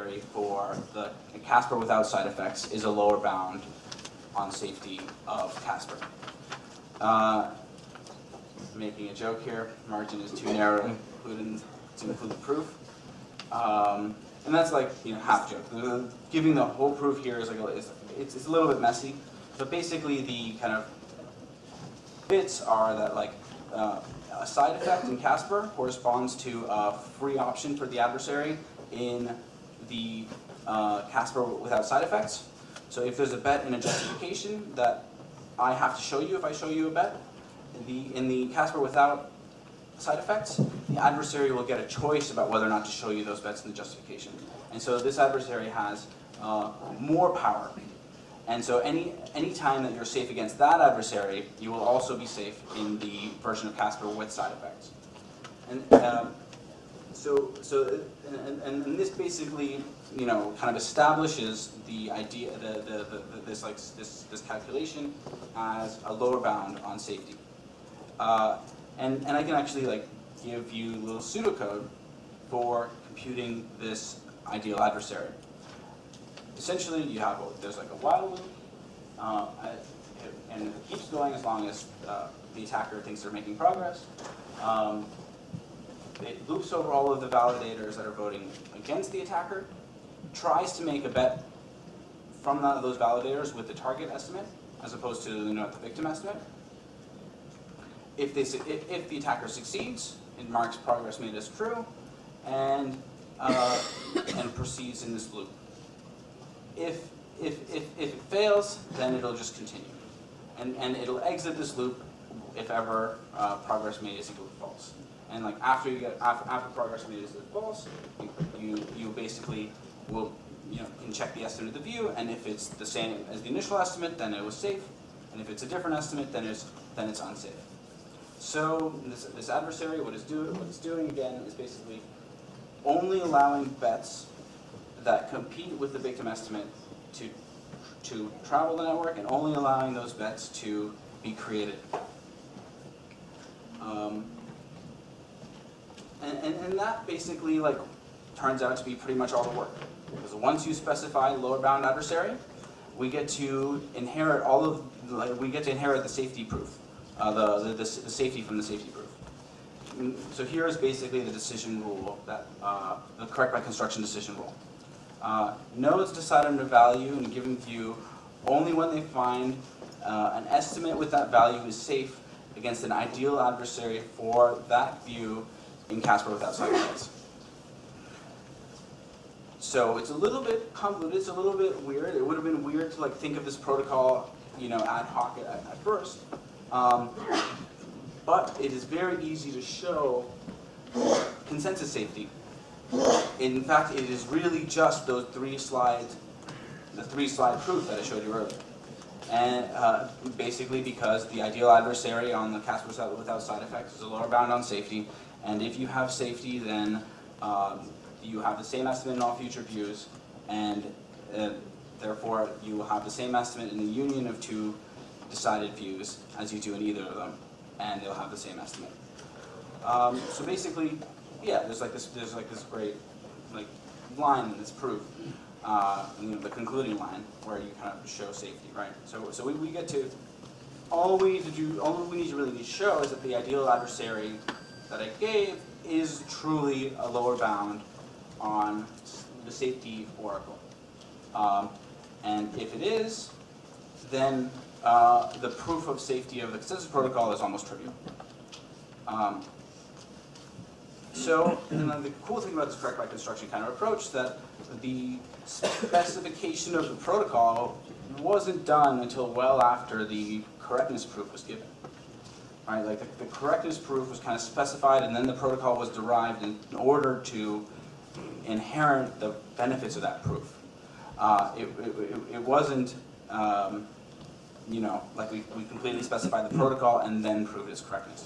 adversary for the Casper without side effects is a lower bound on safety of Casper. Making a joke here, margin is too narrow to include the proof. And that's like, half joke. Giving the whole proof here is it's a little bit messy, but basically the kind of bits are that a side effect in Casper corresponds to a free option for the adversary in the Casper without side effects. So if there's a bet in a justification that I have to show you if I show you a bet, in the Casper without side effects, the adversary will get a choice about whether or not to show you those bets in the justification. And so this adversary has more power. And so any time that you're safe against that adversary, you will also be safe in the version of Casper with side effects. And and this basically, kind of establishes the idea, this calculation as a lower bound on safety. And I can actually give you a little pseudocode for computing this ideal adversary. Essentially, there's a while loop, and it keeps going as long as the attacker thinks they're making progress. It loops over all of the validators that are voting against the attacker, tries to make a bet from those validators with the target estimate, as opposed to the victim estimate. If the attacker succeeds, it marks progress made as true, and proceeds in this loop. If it fails, then it'll just continue, and it'll exit this loop if ever progress made is equal to false. And after progress made is equal to false, you basically will can check the estimate of the view, and if it's the same as the initial estimate, then it was safe, and if it's a different estimate, then it's unsafe. So this adversary, what it's doing again is basically only allowing bets that compete with the victim estimate to travel the network, and only allowing those bets to be created. And that basically turns out to be pretty much all the work, because once you specify lower bound adversary, we get to inherit the safety proof, the safety from the safety proof. So here is basically the decision rule, that the correct by construction decision rule. Nodes decide on a value in a given view only when they find an estimate with that value is safe against an ideal adversary for that view in Casper without side effects. So it's a little bit convoluted, it's a little bit weird. It would have been weird to think of this protocol, ad hoc at first. But it is very easy to show consensus safety. In fact, it is really just those the three-slide proof that I showed you earlier. And basically because the ideal adversary on the Casper without side effects is a lower bound on safety, and if you have safety, then you have the same estimate in all future views, and therefore you will have the same estimate in the union of two decided views as you do in either of them, and they'll have the same estimate. So basically, yeah, there's this great line in this proof, the concluding line where you kind of show safety, right? So we get to all we need to really show is that the ideal adversary that I gave is truly a lower bound on the safety oracle, and if it is, then the proof of safety of the consensus protocol is almost trivial. So, and then the cool thing about this correct by construction kind of approach is that the specification of the protocol wasn't done until well after the correctness proof was given. Right? The correctness proof was kind of specified, and then the protocol was derived in order to inherit the benefits of that proof. It wasn't, we completely specified the protocol and then proved its correctness.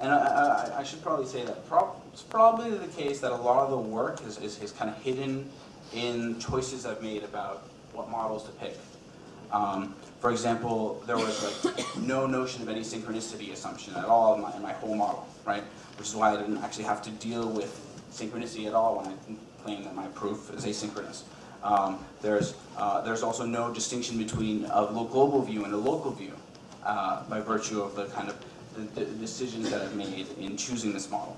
And I should probably say that it's probably the case that a lot of the work is kind of hidden in choices I've made about what models to pick. For example, there was no notion of any synchronicity assumption at all in my whole model, right? Which is why I didn't actually have to deal with synchronicity at all when I claim that my proof is asynchronous. There's also no distinction between a global view and a local view by virtue of the kind of the decisions that I've made in choosing this model.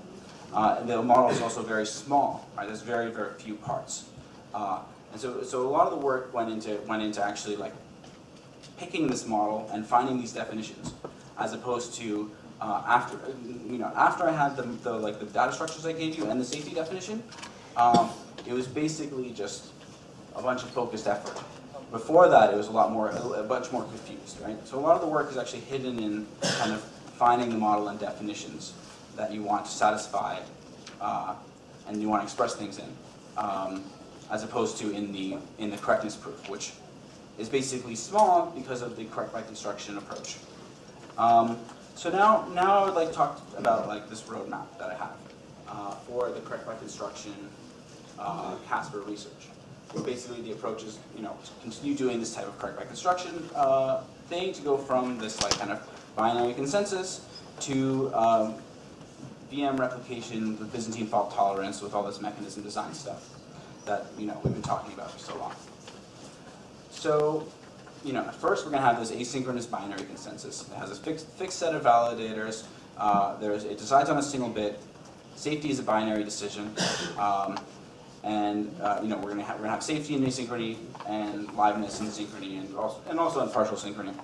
The model is also very small, right? There's very, very few parts. And so a lot of the work went into actually like picking this model and finding these definitions, as opposed to after I had the data structures I gave you and the safety definition, it was basically just a bunch of focused effort. Before that, it was a bunch more confused, right? So a lot of the work is actually hidden in kind of finding the model and definitions that you want to satisfy and you want to express things in, as opposed to in the correctness proof, which is basically small because of the correct by construction approach. So now I would like to talk about like this roadmap that I have for the correct by construction Casper research. Where basically the approach is, to continue doing this type of correct by construction thing, to go from this like kind of binary consensus to VM replication with Byzantine fault tolerance with all this mechanism design stuff that we've been talking about for so long. So, at first we're going to have this asynchronous binary consensus. It has a fixed set of validators. It decides on a single bit. Safety is a binary decision. And we're gonna have safety in asynchrony and liveness in synchrony and also in partial synchrony.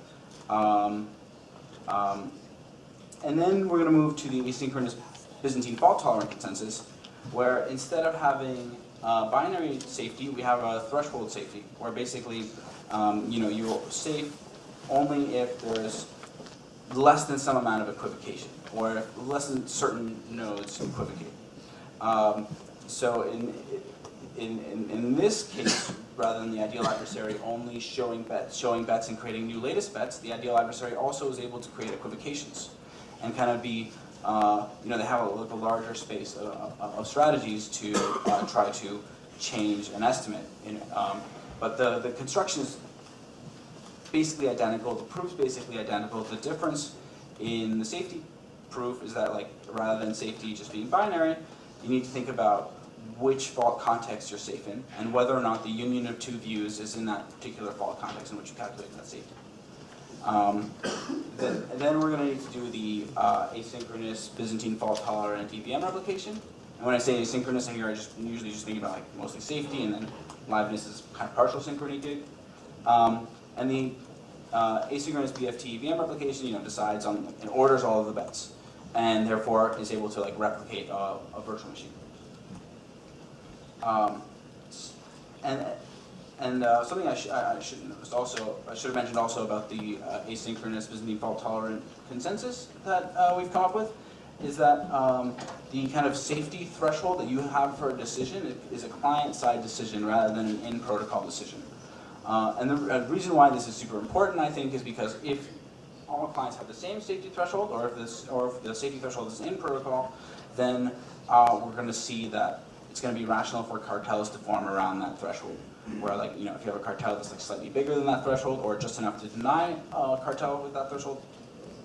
And then we're gonna move to the asynchronous Byzantine fault tolerant consensus, where instead of having binary safety, we have a threshold safety, where basically you'll safe only if there's less than some amount of equivocation, or if less than certain nodes equivocate. So in this case, rather than the ideal adversary only showing bets and creating new latest bets, the ideal adversary also is able to create equivocations and kind of be, they have a larger space of strategies to try to change an estimate. But the construction is basically identical, the proof's basically identical. The difference in the safety proof is that, like, rather than safety just being binary, you need to think about which fault context you're safe in, and whether or not the union of two views is in that particular fault context in which you calculate that safety. Then we're going to need to do the asynchronous Byzantine fault tolerant EVM replication. And when I say asynchronous here, I usually just think about like mostly safety, and then liveness is kind of partial synchrony gig. And the asynchronous BFT EVM replication, decides on and orders all of the bets, and therefore is able to like replicate a virtual machine. Something I should have mentioned also about the asynchronous Byzantine fault tolerant consensus that we've come up with is that the kind of safety threshold that you have for a decision is a client-side decision rather than an in-protocol decision. And the reason why this is super important, I think, is because if all clients have the same safety threshold, or if the safety threshold is in protocol, then we're going to see that it's going to be rational for cartels to form around that threshold. Where, like, if you have a cartel that's like slightly bigger than that threshold, or just enough to deny a cartel with that threshold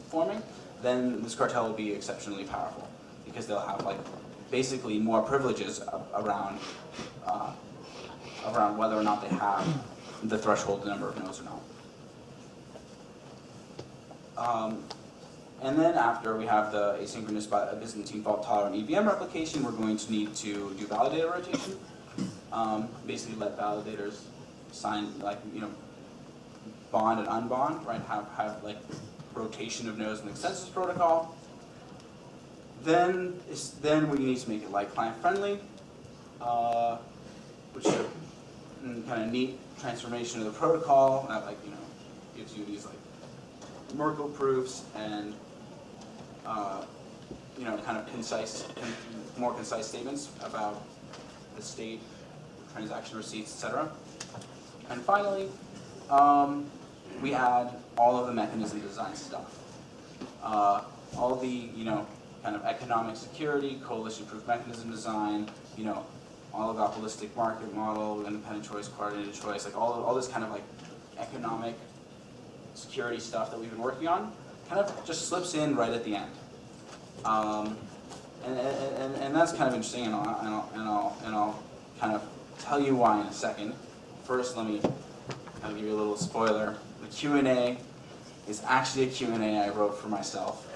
forming, then this cartel will be exceptionally powerful because they'll have like basically more privileges around whether or not they have the threshold number of nodes or not. And then after we have the asynchronous Byzantine fault tolerant EVM replication, we're going to need to do validator rotation. Basically let validators sign, like, bond and unbond, right? Have like rotation of nodes in the consensus protocol. Then we need to make it like client friendly, which is a kind of neat transformation of the protocol that, like, gives you these like Merkle proofs and kind of more concise statements about the state, transaction receipts, etc. And finally, we add all of the mechanism design stuff. All the, kind of economic security, coalition-proof mechanism design, oligopolistic market model, independent choice, coordinated choice, like all this kind of like economic security stuff that we've been working on, kind of just slips in right at the end. And that's kind of interesting, and I'll kind of tell you why in a second. First, let me kind of give you a little spoiler. The Q&A is actually a Q&A I wrote for myself.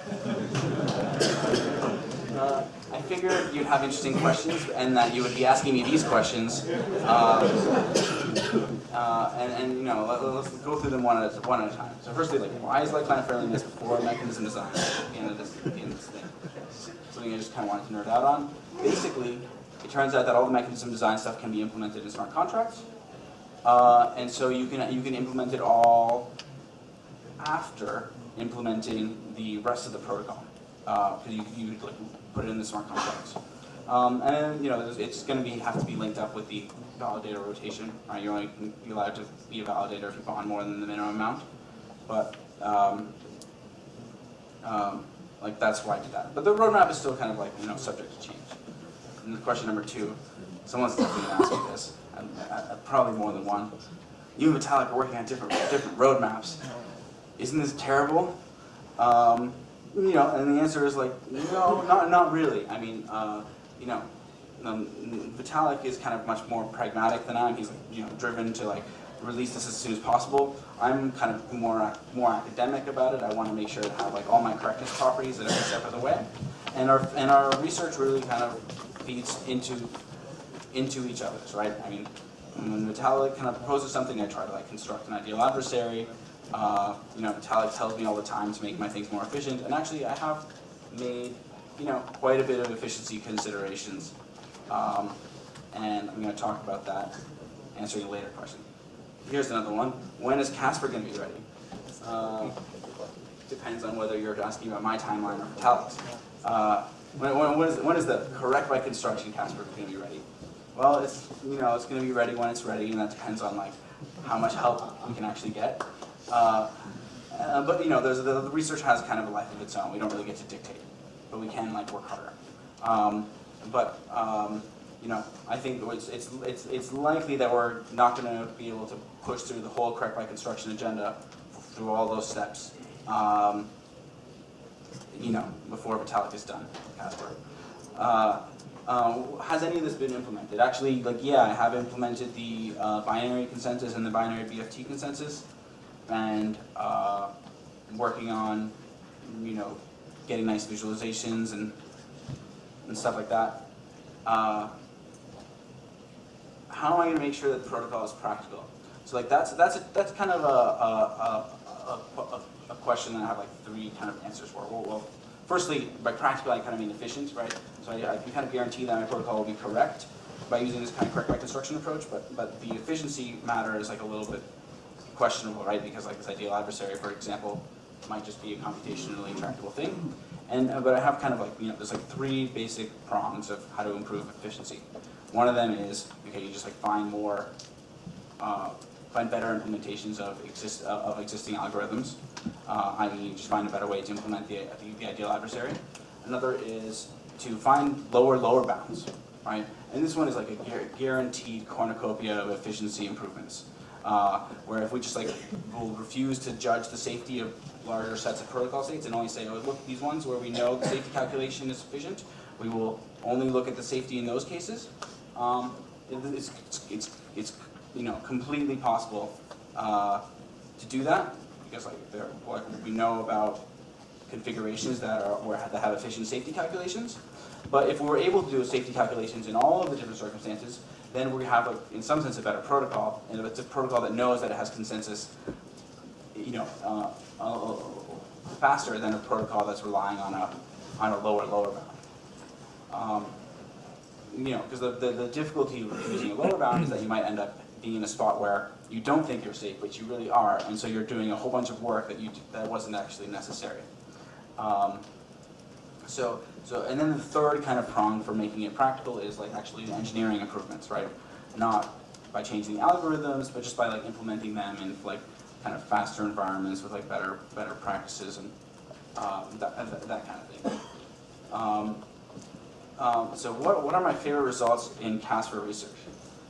I figured you'd have interesting questions, and that you would be asking me these questions. And you know, let's go through them one at a time. So firstly, like, why is client friendliness before mechanism design at the end of this thing? Something I just kind of wanted to nerd out on. Basically, it turns out that all the mechanism design stuff can be implemented in smart contracts, and so you can implement it all after implementing the rest of the protocol, because you like put it in the smart contracts. And then, you know, it's going to have to be linked up with the validator rotation. Right? You're only allowed to be a validator if you bond more than the minimum amount. But like that's why I did that. But the roadmap is still kind of like, you know, subject to change. And the question number 2, someone's definitely going to ask me this, and probably more than one. You and Vitalik are working on different roadmaps. Isn't this terrible? You know, and the answer is like, no, not really. I mean, you know, Vitalik is kind of much more pragmatic than I am. He's, you know, driven to like release this as soon as possible. I'm kind of more academic about it. I want to make sure to have like all my correctness properties at every step of the way. And our research really kind of feeds into each other's, right? I mean, when Vitalik kind of proposes something, I try to like construct an ideal adversary. You know, Vitalik tells me all the time to make my things more efficient, and actually I have made, you know, quite a bit of efficiency considerations, and I'm going to talk about that, answering a later question. Here's another one. When is Casper going to be ready? Depends on whether you're asking about my timeline or Vitalik's. When is the correct by construction Casper going to be ready? Well, it's, you know, it's going to be ready when it's ready, and that depends on like how much help we can actually get. But you know, the research has kind of a life of its own. We don't really get to dictate, but we can like work harder. You know, I think it's likely that we're not going to be able to push through the whole correct by construction agenda through all those steps. You know, before Vitalik is done, Casper. Has any of this been implemented? Actually, like, yeah, I have implemented the binary consensus and the binary BFT consensus, and working on, you know, getting nice visualizations and stuff like that. How am I going to make sure that the protocol is practical? So like that's kind of a question that I have like 3 kind of answers for. Well, firstly, by practical I kind of mean efficient, right? So I can kind of guarantee that my protocol will be correct by using this kind of correct by construction approach, but the efficiency matter is like a little bit questionable, right? Because like this ideal adversary, for example, might just be a computationally intractable thing. But I have kind of like, you know, there's like 3 basic prongs of how to improve efficiency. One of them is, okay, you just like find better implementations of existing algorithms, i.e. just find a better way to implement the ideal adversary. Another is to find lower bounds, right? And this one is like a guaranteed cornucopia of efficiency improvements, where if we just like will refuse to judge the safety of larger sets of protocol states and only say, oh, look, these ones where we know the safety calculation is sufficient, we will only look at the safety in those cases. It's you know, completely possible to do that, because like we know about configurations that have efficient safety calculations. But if we were able to do safety calculations in all of the different circumstances, then we have in some sense a better protocol, and it's a protocol that knows that it has consensus, you know, faster than a protocol that's relying on a lower bound. You know, because the difficulty with using a lower bound is that you might end up being in a spot where you don't think you're safe, but you really are, and so you're doing a whole bunch of work that wasn't actually necessary. And then the third kind of prong for making it practical is like actually engineering improvements, right? Not by changing the algorithms, but just by like implementing them in like kind of faster environments with like better practices and that kind of thing. So what are my favorite results in Casper research?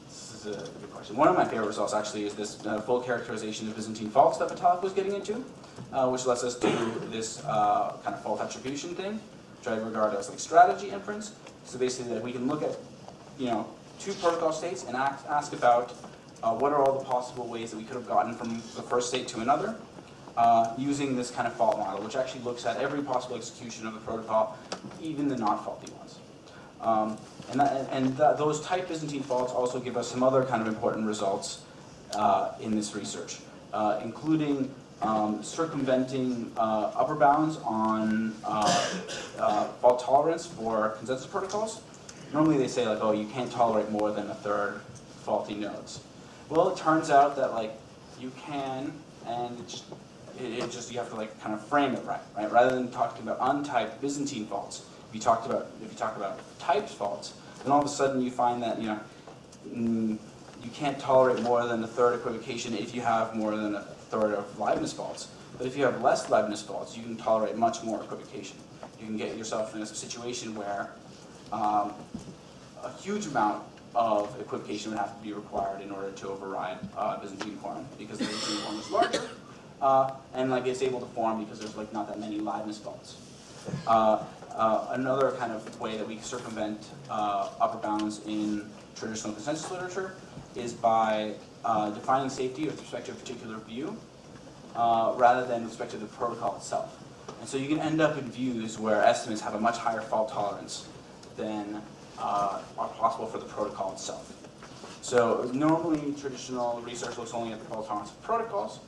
This is a good question. One of my favorite results actually is this full characterization of Byzantine faults that Vitalik was getting into, which lets us do this kind of fault attribution thing. which I regard as like strategy inference. So basically that we can look at, two protocol states and ask about what are all the possible ways that we could have gotten from the first state to another using this kind of fault model, which actually looks at every possible execution of the protocol, even the not faulty ones. Those type Byzantine faults also give us some other kind of important results in this research, including circumventing upper bounds on fault tolerance for consensus protocols. Normally they say like, oh, you can't tolerate more than a third faulty nodes. Well, it turns out that like you can, and it just you have to like kind of frame it right? Rather than talking about untyped Byzantine faults, if you talk about typed faults, then all of a sudden you find that you can't tolerate more than a third equivocation if you have more than a third of Leibniz faults. But if you have less Leibniz faults, you can tolerate much more equivocation. You can get yourself in a situation where a huge amount of equivocation would have to be required in order to override Byzantine form, because the Byzantine form is larger, and like it's able to form because there's like not that many Leibniz faults. Another kind of way that we circumvent upper bounds in traditional consensus literature is by defining safety with respect to a particular view rather than with respect to the protocol itself. And so you can end up in views where estimates have a much higher fault tolerance than are possible for the protocol itself. So normally traditional research looks only at the fault tolerance of protocols.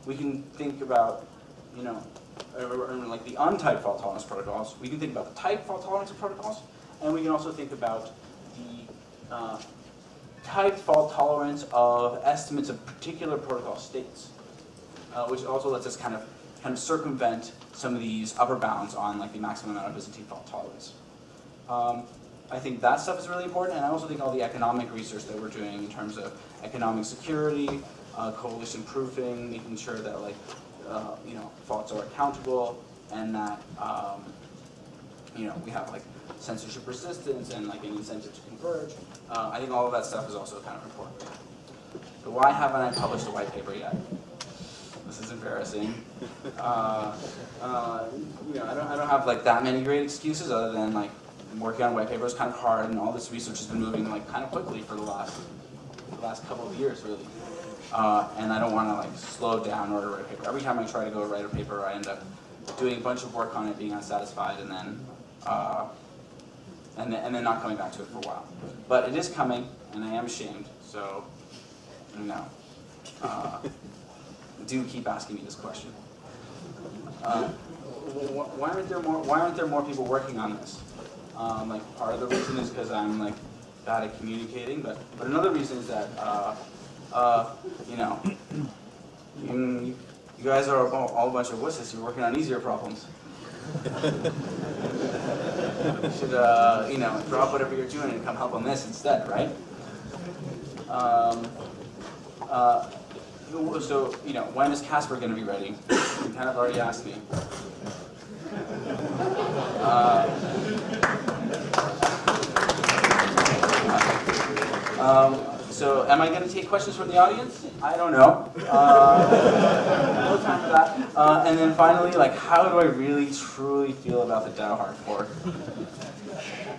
We can think about, like the untyped fault tolerance protocols. We can think about the type fault tolerance of protocols, and we can also think about the typed fault tolerance of estimates of particular protocol states, which also lets us kind of circumvent some of these upper bounds on like the maximum amount of Byzantine fault tolerance. I think that stuff is really important, and I also think all the economic research that we're doing in terms of economic security, coalition proofing, making sure that like faults are accountable, and that we have like censorship resistance and like an incentive to converge. I think all of that stuff is also kind of important. So why haven't I published a white paper yet? This is embarrassing. I don't have like that many great excuses other than like working on a white paper is kind of hard, and all this research has been moving like kind of quickly for the last couple of years, really. And I don't want to like slow down in order to write a paper. Every time I try to go write a paper, I end up doing a bunch of work on it, being unsatisfied, and then not coming back to it for a while. But it is coming, and I am ashamed. So, do keep asking me this question. Why aren't there more people working on this? Like part of the reason is because I'm like bad at communicating, but another reason is that you guys are all a bunch of wusses. You're working on easier problems. You should drop whatever you're doing and come help on this instead, right? So when is Casper going to be ready? You kind of already asked me. So am I going to take questions from the audience? I don't know. No time for that. And then finally, like, how do I really, truly feel about the DAO hard fork?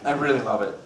I really love it.